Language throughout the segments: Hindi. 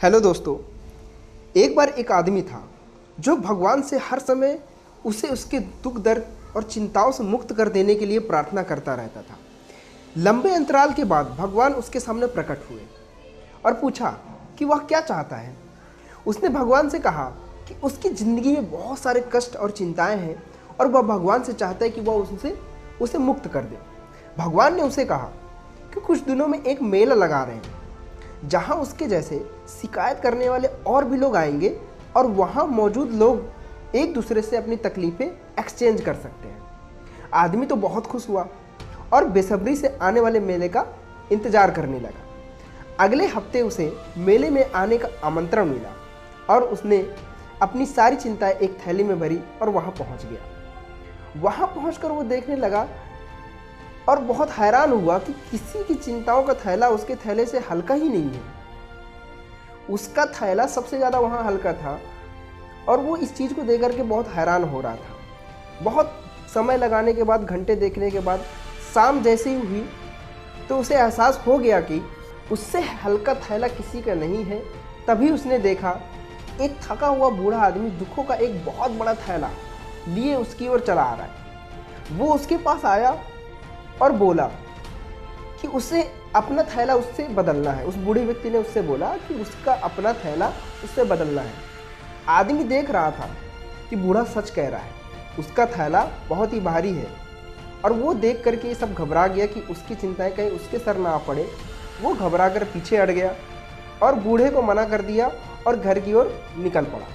हेलो दोस्तों। एक बार एक आदमी था जो भगवान से हर समय उसे उसके दुख दर्द और चिंताओं से मुक्त कर देने के लिए प्रार्थना करता रहता था। लंबे अंतराल के बाद भगवान उसके सामने प्रकट हुए और पूछा कि वह क्या चाहता है। उसने भगवान से कहा कि उसकी ज़िंदगी में बहुत सारे कष्ट और चिंताएं हैं और वह भगवान से चाहता है कि वह उसे मुक्त कर दे। भगवान ने उसे कहा कि कुछ दिनों में एक मेला लगा रहे हैं जहां उसके जैसे शिकायत करने वाले और भी लोग आएंगे और वहां मौजूद लोग एक दूसरे से अपनी तकलीफ़ें एक्सचेंज कर सकते हैं। आदमी तो बहुत खुश हुआ और बेसब्री से आने वाले मेले का इंतज़ार करने लगा। अगले हफ्ते उसे मेले में आने का आमंत्रण मिला और उसने अपनी सारी चिंताएं एक थैली में भरी और वहां पहुंच गया। वहां पहुंचकर वो देखने लगा और बहुत हैरान हुआ कि किसी की चिंताओं का थैला उसके थैले से हल्का ही नहीं है। उसका थैला सबसे ज़्यादा वहाँ हल्का था और वो इस चीज़ को देख करके बहुत हैरान हो रहा था। बहुत समय लगाने के बाद, घंटे देखने के बाद शाम जैसे ही हुई तो उसे एहसास हो गया कि उससे हल्का थैला किसी का नहीं है। तभी उसने देखा एक थका हुआ बूढ़ा आदमी दुखों का एक बहुत बड़ा थैला लिए उसकी ओर चला आ रहा है। वो उसके पास आया और बोला कि उसे अपना थैला उससे बदलना है। उस बूढ़े व्यक्ति ने उससे बोला कि उसका अपना थैला उससे बदलना है। आदमी देख रहा था कि बूढ़ा सच कह रहा है, उसका थैला बहुत ही भारी है और वो देख करके ये सब घबरा गया कि उसकी चिंताएं कहीं उसके सर ना आ पड़े। वो घबरा कर पीछे हट गया और बूढ़े को मना कर दिया और घर की ओर निकल पड़ा।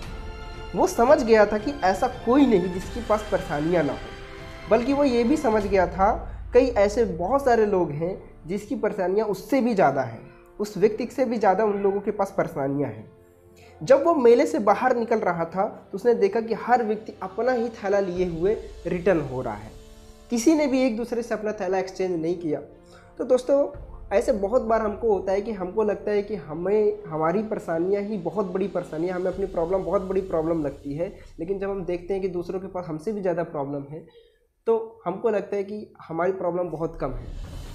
वो समझ गया था कि ऐसा कोई नहीं जिसके पास परेशानियाँ ना हो, बल्कि वो ये भी समझ गया था कई ऐसे बहुत सारे लोग हैं जिसकी परेशानियां उससे भी ज़्यादा हैं, उस व्यक्ति से भी ज़्यादा उन लोगों के पास परेशानियां हैं। जब वो मेले से बाहर निकल रहा था तो उसने देखा कि हर व्यक्ति अपना ही थैला लिए हुए रिटर्न हो रहा है। किसी ने भी एक दूसरे से अपना थैला एक्सचेंज नहीं किया। तो दोस्तों, ऐसे बहुत बार हमको होता है कि हमको लगता है कि हमारी परेशानियाँ ही बहुत बड़ी परेशानियाँ, हमें अपनी प्रॉब्लम बहुत बड़ी प्रॉब्लम लगती है। लेकिन जब हम देखते हैं कि दूसरों के पास हमसे भी ज़्यादा प्रॉब्लम है तो हमको लगता है कि हमारी प्रॉब्लम बहुत कम है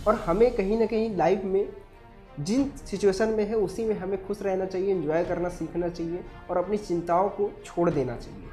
और हमें कहीं ना कहीं लाइफ में जिन सिचुएशन में है उसी में हमें खुश रहना चाहिए, एंजॉय करना सीखना चाहिए और अपनी चिंताओं को छोड़ देना चाहिए।